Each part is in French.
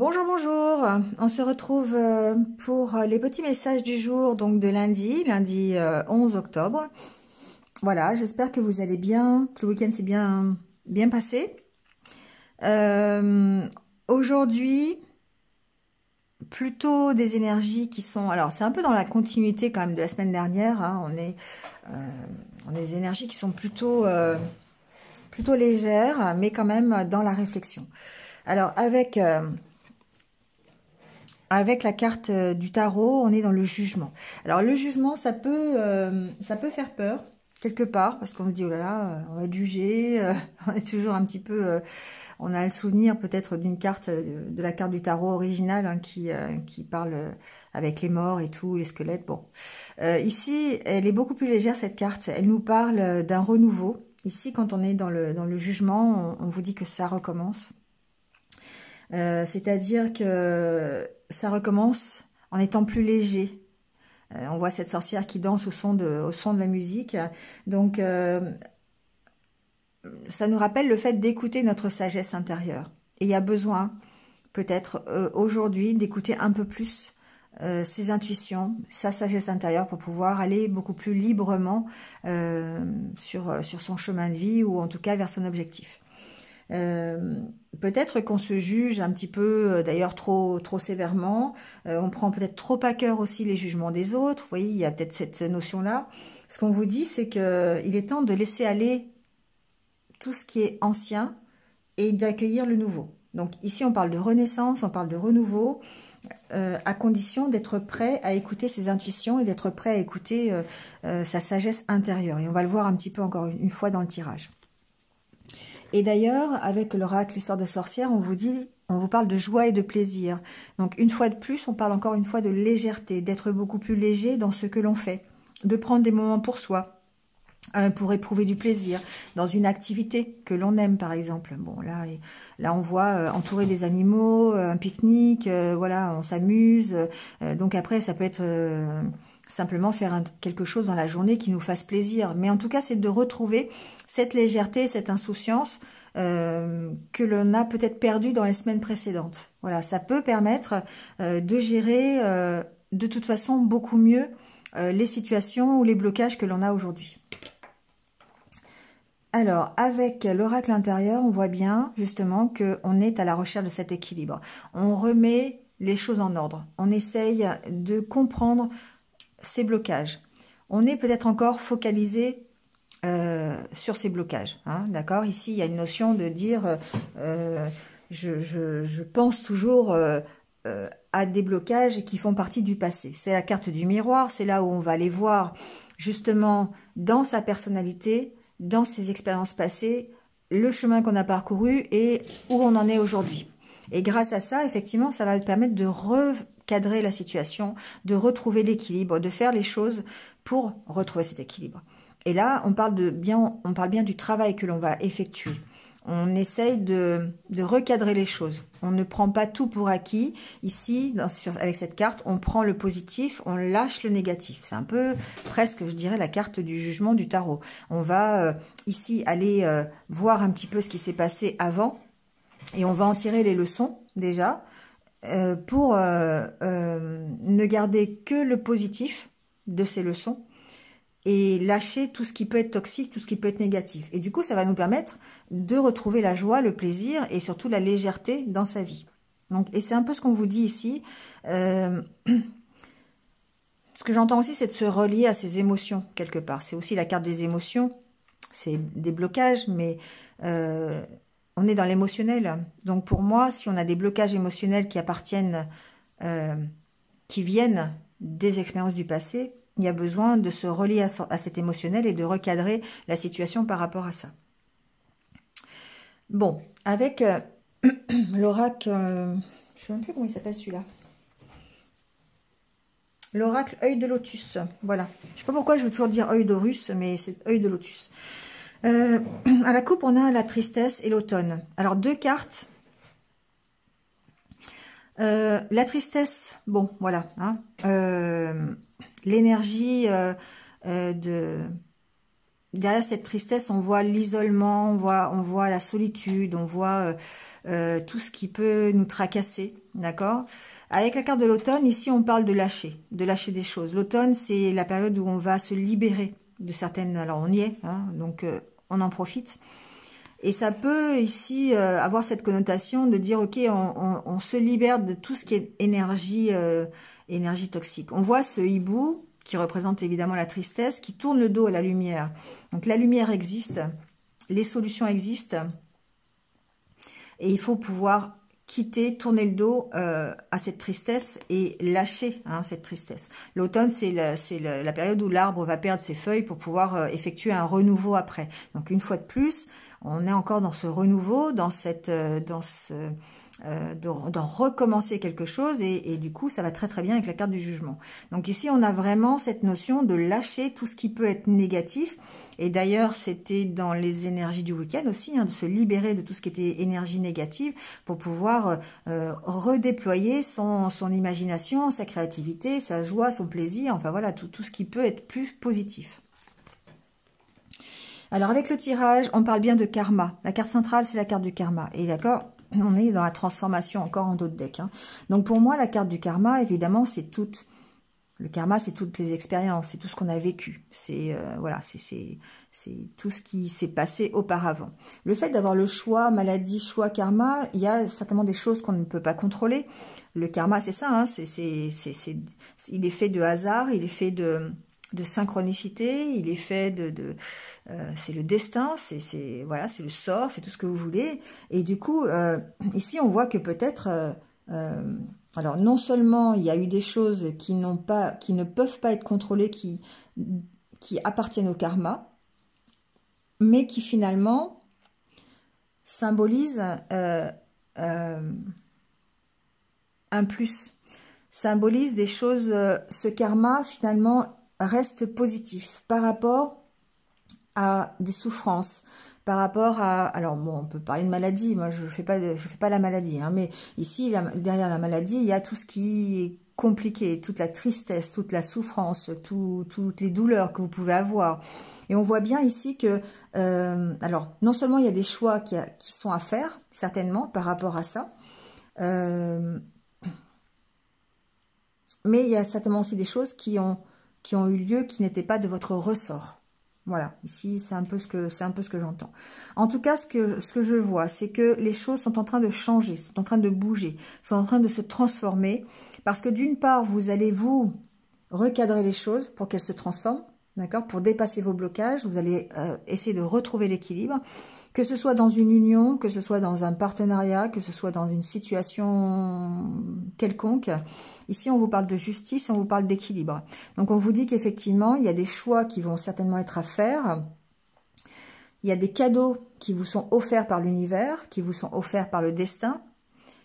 Bonjour, bonjour. On se retrouve pour les petits messages du jour, donc de lundi 11 octobre. Voilà, j'espère que vous allez bien, que le week-end s'est bien passé. Aujourd'hui, plutôt des énergies qui sont... Alors, c'est un peu dans la continuité quand même de la semaine dernière. Hein, on est des énergies qui sont plutôt légères, mais quand même dans la réflexion. Alors, avec la carte du tarot, on est dans le jugement. Alors, le jugement, ça peut faire peur, quelque part, parce qu'on se dit, oh là là, on va être jugé, on est toujours un petit peu... on a le souvenir peut-être d'une carte, de la carte du tarot originale, hein, qui parle avec les morts et tout, les squelettes. Bon, ici, elle est beaucoup plus légère, cette carte. Elle nous parle d'un renouveau. Ici, quand on est dans le jugement, on vous dit que ça recommence. C'est-à-dire que ça recommence en étant plus léger. On voit cette sorcière qui danse au son de la musique. Donc, ça nous rappelle le fait d'écouter notre sagesse intérieure. Et il y a besoin, peut-être aujourd'hui, d'écouter un peu plus ses intuitions, sa sagesse intérieure pour pouvoir aller beaucoup plus librement sur son chemin de vie ou en tout cas vers son objectif. Peut-être qu'on se juge un petit peu, d'ailleurs trop sévèrement, on prend peut-être trop à cœur aussi les jugements des autres. Vous voyez, il y a peut-être cette notion-là. Ce qu'on vous dit, c'est qu'il est temps de laisser aller tout ce qui est ancien et d'accueillir le nouveau. Donc ici, on parle de renaissance, on parle de renouveau, à condition d'être prêt à écouter ses intuitions et d'être prêt à écouter sa sagesse intérieure. Et on va le voir un petit peu encore une fois dans le tirage. Et d'ailleurs, avec l'oracle Histoire de sorcière, on vous parle de joie et de plaisir. Donc une fois de plus, on parle encore une fois de légèreté, d'être beaucoup plus léger dans ce que l'on fait, de prendre des moments pour soi, pour éprouver du plaisir dans une activité que l'on aime, par exemple. Bon, là on voit entourer des animaux, un pique-nique, voilà, on s'amuse. Donc après, ça peut être simplement faire quelque chose dans la journée qui nous fasse plaisir. Mais en tout cas, c'est de retrouver cette légèreté, cette insouciance que l'on a peut-être perdue dans les semaines précédentes. Voilà, ça peut permettre de gérer de toute façon beaucoup mieux les situations ou les blocages que l'on a aujourd'hui. Alors, avec l'oracle intérieur, on voit bien justement qu'on est à la recherche de cet équilibre. On remet les choses en ordre. On essaye de comprendre ces blocages. On est peut-être encore focalisé sur ces blocages. Hein, d'accord? Ici, il y a une notion de dire je pense toujours à des blocages qui font partie du passé. C'est la carte du miroir, c'est là où on va aller voir justement dans sa personnalité, dans ses expériences passées, le chemin qu'on a parcouru et où on en est aujourd'hui. Et grâce à ça, effectivement, ça va permettre de recadrer la situation, de retrouver l'équilibre, de faire les choses pour retrouver cet équilibre. Et là, on parle bien du travail que l'on va effectuer. On essaye de recadrer les choses. On ne prend pas tout pour acquis. Ici, avec cette carte, on prend le positif, on lâche le négatif. C'est un peu presque, je dirais, la carte du jugement du tarot. On va ici aller voir un petit peu ce qui s'est passé avant et on va en tirer les leçons déjà pour ne garder que le positif de ces leçons et lâcher tout ce qui peut être toxique, tout ce qui peut être négatif. Et du coup, ça va nous permettre de retrouver la joie, le plaisir et surtout la légèreté dans sa vie. Donc, et c'est un peu ce qu'on vous dit ici. Ce que j'entends aussi, c'est de se relier à ses émotions, quelque part. C'est aussi la carte des émotions. C'est des blocages, mais on est dans l'émotionnel. Donc, pour moi, si on a des blocages émotionnels qui appartiennent, qui viennent des expériences du passé, il y a besoin de se relier à cet émotionnel et de recadrer la situation par rapport à ça. Bon, avec l'oracle, je ne sais même plus comment il s'appelle celui-là. L'oracle œil de lotus, voilà. Je ne sais pas pourquoi je veux toujours dire œil d'Horus, mais c'est œil de lotus. À la coupe, on a la tristesse et l'automne. Alors, deux cartes. La tristesse, bon, voilà. Hein, l'énergie derrière cette tristesse, on voit l'isolement, on voit la solitude, on voit tout ce qui peut nous tracasser. d'accord? Avec la carte de l'automne, ici, on parle de lâcher des choses. L'automne, c'est la période où on va se libérer de certaines... Alors, on y est, hein, donc on en profite. Et ça peut ici avoir cette connotation de dire, ok, on se libère de tout ce qui est énergie, énergie toxique. On voit ce hibou, qui représente évidemment la tristesse, qui tourne le dos à la lumière. Donc la lumière existe, les solutions existent, et il faut pouvoir quitter, tourner le dos à cette tristesse et lâcher cette tristesse. L'automne, c'est la période où l'arbre va perdre ses feuilles pour pouvoir effectuer un renouveau après. Donc une fois de plus, on est encore dans ce renouveau, dans d'en recommencer quelque chose et du coup ça va très très bien avec la carte du jugement. Donc ici on a vraiment cette notion de lâcher tout ce qui peut être négatif, et d'ailleurs c'était dans les énergies du week-end aussi, de se libérer de tout ce qui était énergie négative pour pouvoir redéployer son imagination, sa créativité, sa joie, son plaisir, enfin voilà, tout ce qui peut être plus positif. Alors avec le tirage, on parle bien de karma. La carte centrale, c'est la carte du karma. Et d'accord, on est dans la transformation encore en d'autres decks. Donc pour moi, la carte du karma, évidemment, c'est toute... Le karma, c'est toutes les expériences, c'est tout ce qu'on a vécu. C'est voilà, c'est tout ce qui s'est passé auparavant. Le fait d'avoir le choix, maladie, choix, karma, il y a certainement des choses qu'on ne peut pas contrôler. Le karma, c'est ça, il est fait de hasard, il est fait de synchronicité, il est fait c'est le destin, voilà, c'est le sort, c'est tout ce que vous voulez. Et du coup, ici, on voit que peut-être, alors non seulement il y a eu des choses qui ne peuvent pas être contrôlées, qui appartiennent au karma, mais qui finalement symbolisent un plus, symbolisent des choses. Ce karma finalement reste positif par rapport à des souffrances, par rapport à... Alors bon, on peut parler de maladie, moi je fais pas la maladie, mais ici, derrière la maladie, il y a tout ce qui est compliqué, toute la tristesse, toute la souffrance, toutes les douleurs que vous pouvez avoir. Et on voit bien ici que, alors, non seulement il y a des choix qui sont à faire, certainement, par rapport à ça, mais il y a certainement aussi des choses qui ont eu lieu, qui n'étaient pas de votre ressort. Voilà, ici, c'est un peu ce que j'entends. En tout cas, ce que je vois, c'est que les choses sont en train de changer, sont en train de bouger, sont en train de se transformer, parce que d'une part, vous allez vous recadrer les choses pour qu'elles se transforment, d'accord, pour dépasser vos blocages, vous allez essayer de retrouver l'équilibre, que ce soit dans une union, que ce soit dans un partenariat, que ce soit dans une situation quelconque. Ici, on vous parle de justice, on vous parle d'équilibre. Donc, on vous dit qu'effectivement, il y a des choix qui vont certainement être à faire. Il y a des cadeaux qui vous sont offerts par l'univers, qui vous sont offerts par le destin,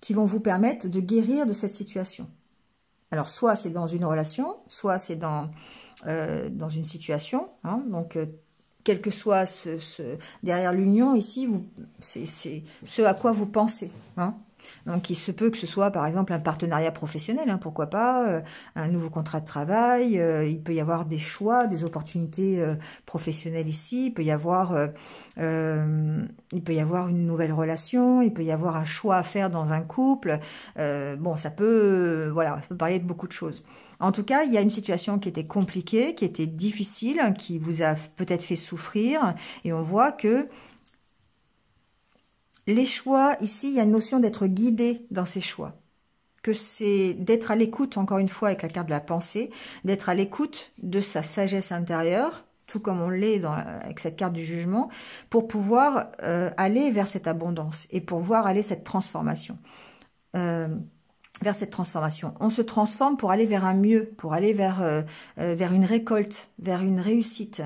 qui vont vous permettre de guérir de cette situation. Alors, soit c'est dans une relation, soit c'est dans une situation, donc... quel que soit derrière l'union, ici, c'est ce à quoi vous pensez. Donc, il se peut que ce soit, par exemple, un partenariat professionnel, pourquoi pas, un nouveau contrat de travail, il peut y avoir des choix, des opportunités professionnelles ici, il peut y avoir une nouvelle relation, il peut y avoir un choix à faire dans un couple. Bon, ça peut parler de beaucoup de choses. En tout cas, il y a une situation qui était compliquée, qui était difficile, qui vous a peut-être fait souffrir, et on voit que les choix, ici, il y a une notion d'être guidé dans ces choix. Que c'est d'être à l'écoute, encore une fois, avec la carte de la pensée, d'être à l'écoute de sa sagesse intérieure, tout comme on l'est avec cette carte du jugement, pour pouvoir aller vers cette abondance et pour voir aller cette transformation. Vers cette transformation. On se transforme pour aller vers un mieux, pour aller vers une récolte, vers une réussite.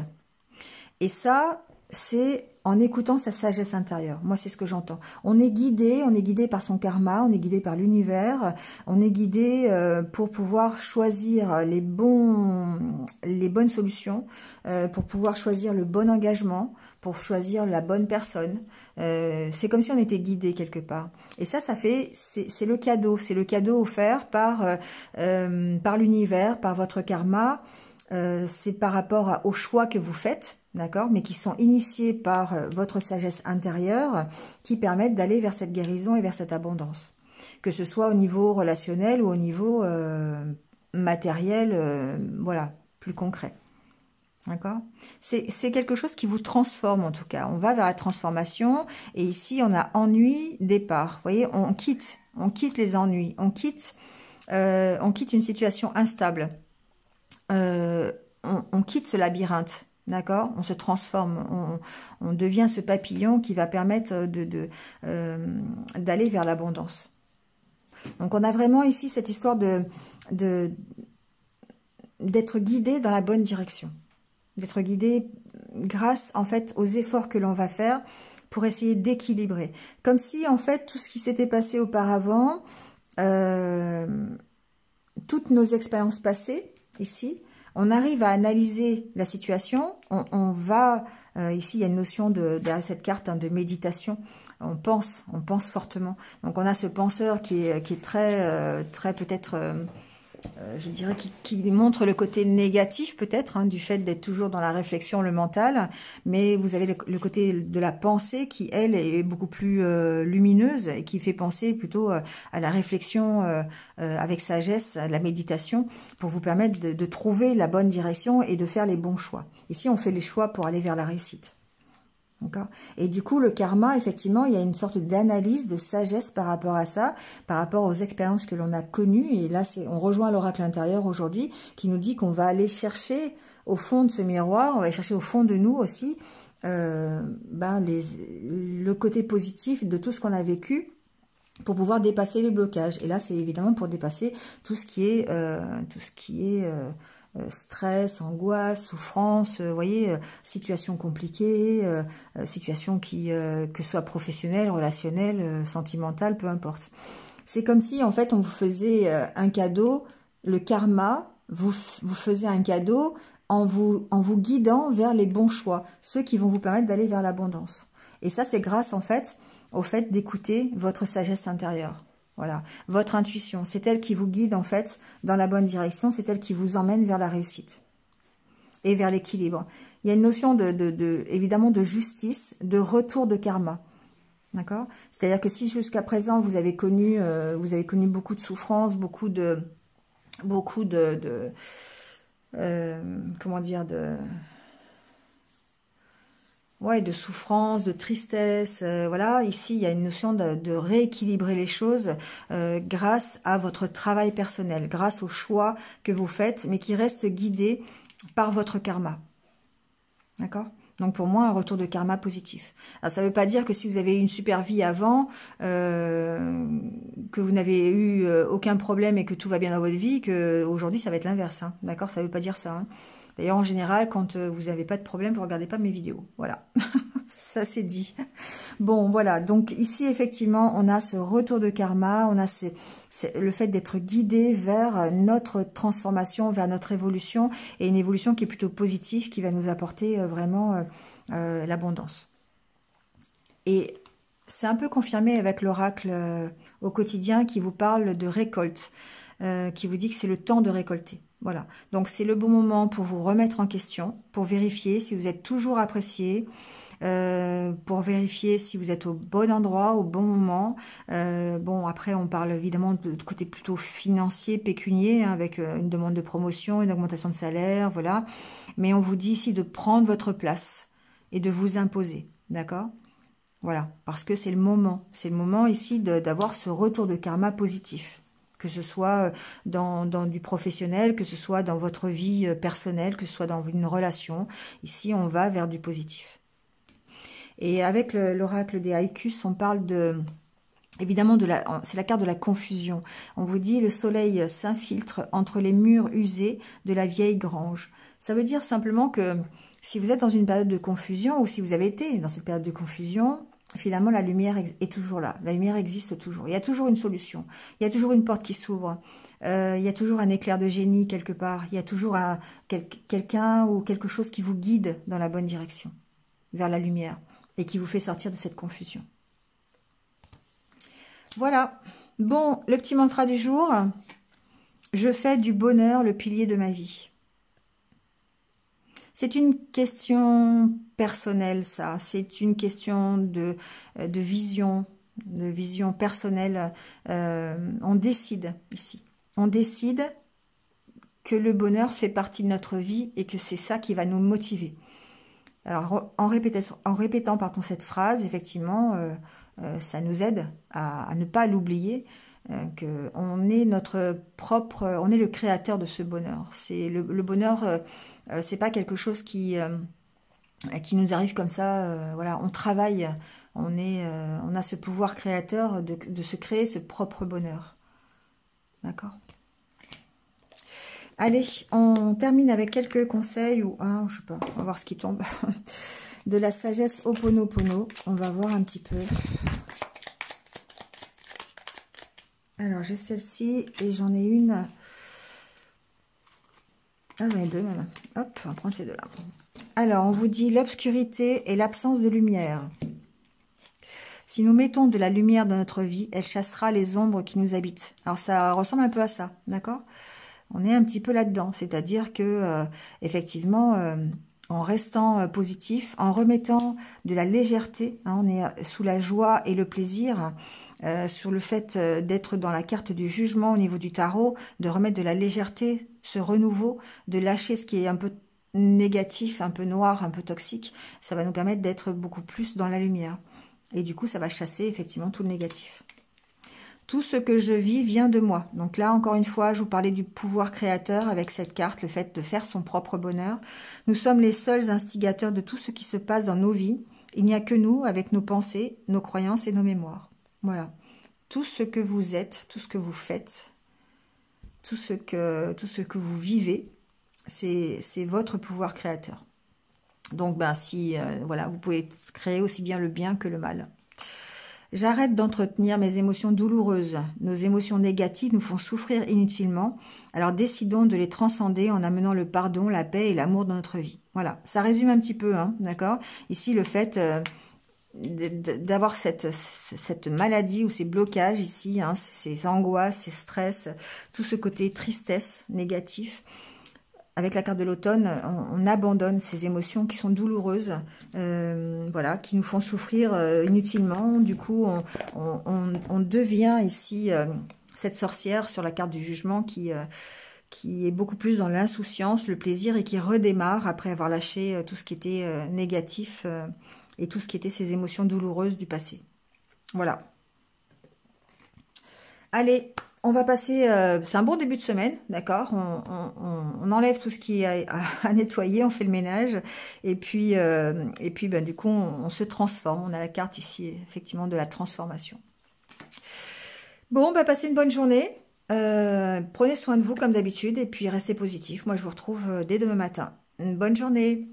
Et ça, c'est en écoutant sa sagesse intérieure. Moi, c'est ce que j'entends. On est guidé par son karma, on est guidé par l'univers, on est guidé pour pouvoir choisir les bonnes solutions, pour pouvoir choisir le bon engagement, pour choisir la bonne personne. C'est comme si on était guidé quelque part. Et ça fait, c'est le cadeau offert par l'univers, par votre karma. C'est par rapport aux choix que vous faites, d'accord, mais qui sont initiés par votre sagesse intérieure, qui permettent d'aller vers cette guérison et vers cette abondance. que ce soit au niveau relationnel ou au niveau matériel, voilà, plus concret. D'accord? C'est quelque chose qui vous transforme en tout cas. On va vers la transformation et ici on a ennui, départ. Vous voyez, on quitte les ennuis, on quitte une situation instable. On quitte ce labyrinthe. D'accord? On se transforme, on devient ce papillon qui va permettre d'aller vers l'abondance. Donc on a vraiment ici cette histoire d'être guidé dans la bonne direction. D'être guidé grâce en fait aux efforts que l'on va faire pour essayer d'équilibrer. Comme si en fait tout ce qui s'était passé auparavant, toutes nos expériences passées ici, on arrive à analyser la situation, on va, ici il y a une notion derrière cette carte de méditation, on pense fortement. Donc on a ce penseur qui est très peut-être, je dirais, qui montre le côté négatif peut-être, du fait d'être toujours dans la réflexion, le mental, mais vous avez le côté de la pensée qui, elle, est beaucoup plus lumineuse et qui fait penser plutôt à la réflexion avec sagesse, à la méditation, pour vous permettre de trouver la bonne direction et de faire les bons choix. Ici, on fait les choix pour aller vers la réussite. Et du coup, le karma, effectivement, il y a une sorte d'analyse, de sagesse par rapport à ça, par rapport aux expériences que l'on a connues. Et là, on rejoint l'oracle intérieur aujourd'hui qui nous dit qu'on va aller chercher au fond de ce miroir, on va aller chercher au fond de nous aussi le côté positif de tout ce qu'on a vécu pour pouvoir dépasser les blocages. Et là, c'est évidemment pour dépasser tout ce qui est stress, angoisse, souffrance, vous voyez, situation compliquée, situation que ce soit professionnelle, relationnelle, sentimentale, peu importe. C'est comme si, en fait, on vous faisait un cadeau, le karma vous faisait un cadeau en vous guidant vers les bons choix, ceux qui vont vous permettre d'aller vers l'abondance. Et ça, c'est grâce, en fait, au fait d'écouter votre sagesse intérieure. Voilà, votre intuition, c'est elle qui vous guide en fait dans la bonne direction, c'est elle qui vous emmène vers la réussite et vers l'équilibre. Il y a une notion évidemment de justice, de retour de karma. D'accord? C'est-à-dire que si jusqu'à présent vous avez connu beaucoup de souffrances, comment dire, de souffrance, de tristesse, voilà. Ici, il y a une notion de rééquilibrer les choses grâce à votre travail personnel, grâce aux choix que vous faites, mais qui restent guidés par votre karma. D'accord? Donc pour moi, un retour de karma positif. Alors ça ne veut pas dire que si vous avez eu une super vie avant, que vous n'avez eu aucun problème et que tout va bien dans votre vie, qu'aujourd'hui ça va être l'inverse. Hein. D'accord? Ça ne veut pas dire ça. Hein. D'ailleurs, en général, quand vous n'avez pas de problème, vous ne regardez pas mes vidéos. Voilà, ça c'est dit. Bon, voilà, donc ici, effectivement, on a ce retour de karma, on a le fait d'être guidé vers notre transformation, vers notre évolution, et une évolution qui est plutôt positive, qui va nous apporter vraiment l'abondance. Et c'est un peu confirmé avec l'oracle au quotidien qui vous parle de récolte, qui vous dit que c'est le temps de récolter. Voilà, donc c'est le bon moment pour vous remettre en question, pour vérifier si vous êtes toujours apprécié, pour vérifier si vous êtes au bon endroit, au bon moment. Bon, après, on parle évidemment de côté plutôt financier, pécunier, hein, avec une demande de promotion, une augmentation de salaire, voilà. Mais on vous dit ici de prendre votre place et de vous imposer, d'accord? Voilà, parce que c'est le moment ici d'avoir ce retour de karma positif. Que ce soit dans du professionnel, que ce soit dans votre vie personnelle, que ce soit dans une relation. Ici, on va vers du positif. Et avec l'oracle des Haïkus, on parle évidemment, c'est la carte de la confusion. On vous dit, le soleil s'infiltre entre les murs usés de la vieille grange. Ça veut dire simplement que si vous êtes dans une période de confusion, ou si vous avez été dans cette période de confusion, finalement, la lumière est toujours là. La lumière existe toujours. Il y a toujours une solution. Il y a toujours une porte qui s'ouvre. Il y a toujours un éclair de génie quelque part. Il y a toujours quelqu'un ou quelque chose qui vous guide dans la bonne direction, vers la lumière, et qui vous fait sortir de cette confusion. Voilà. Bon, le petit mantra du jour. Je fais du bonheur le pilier de ma vie. C'est une question personnelle, ça. C'est une question de vision. de vision personnelle. On décide ici. On décide que le bonheur fait partie de notre vie et que c'est ça qui va nous motiver. Alors, en répétant pardon, cette phrase, effectivement, ça nous aide à ne pas l'oublier, qu'on est notre propre, on est le créateur de ce bonheur. C'est le bonheur, c'est pas quelque chose qui nous arrive comme ça. Voilà, on travaille, on a ce pouvoir créateur de se créer ce propre bonheur. D'accord? Allez, on termine avec quelques conseils ou je sais pas, on va voir ce qui tombe. De la sagesse Ho'oponopono, on va voir un petit peu. Alors, j'ai celle-ci et j'en ai une. Ah, j'en ai deux même. Hop, on va prendre ces deux-là. Alors, on vous dit l'obscurité et l'absence de lumière. Si nous mettons de la lumière dans notre vie, elle chassera les ombres qui nous habitent. Alors, ça ressemble un peu à ça, d'accord ? On est un petit peu là-dedans, c'est-à-dire que, effectivement, en restant positif, en remettant de la légèreté, hein, on est sous la joie et le plaisir, sur le fait d'être dans la carte du jugement au niveau du tarot, de remettre de la légèreté, ce renouveau, de lâcher ce qui est un peu négatif, un peu noir, un peu toxique, ça va nous permettre d'être beaucoup plus dans la lumière. Et du coup, ça va chasser effectivement tout le négatif. Tout ce que je vis vient de moi. Donc là, encore une fois, je vous parlais du pouvoir créateur avec cette carte, le fait de faire son propre bonheur. Nous sommes les seuls instigateurs de tout ce qui se passe dans nos vies. Il n'y a que nous, avec nos pensées, nos croyances et nos mémoires. Voilà. Tout ce que vous êtes, tout ce que vous faites, tout ce que vous vivez, c'est votre pouvoir créateur. Donc, voilà, vous pouvez créer aussi bien le bien que le mal. J'arrête d'entretenir mes émotions douloureuses. Nos émotions négatives nous font souffrir inutilement. Alors décidons de les transcender en amenant le pardon, la paix et l'amour dans notre vie. Voilà, ça résume un petit peu, hein, d'accord? Ici, le fait d'avoir cette maladie ou ces blocages ici, hein, ces angoisses, ces stress, tout ce côté tristesse négatif. Avec la carte de l'automne, on abandonne ces émotions qui sont douloureuses, voilà, qui nous font souffrir inutilement. Du coup, on devient ici cette sorcière sur la carte du jugement qui est beaucoup plus dans l'insouciance, le plaisir et qui redémarre après avoir lâché tout ce qui était négatif et tout ce qui était ces émotions douloureuses du passé. Voilà. Allez, on va passer, c'est un bon début de semaine, d'accord, on enlève tout ce qui est à nettoyer, on fait le ménage, et puis du coup, on se transforme. On a la carte ici, effectivement, de la transformation. Bon, passez une bonne journée, prenez soin de vous comme d'habitude, et puis restez positif. Moi, je vous retrouve dès demain matin. Une bonne journée.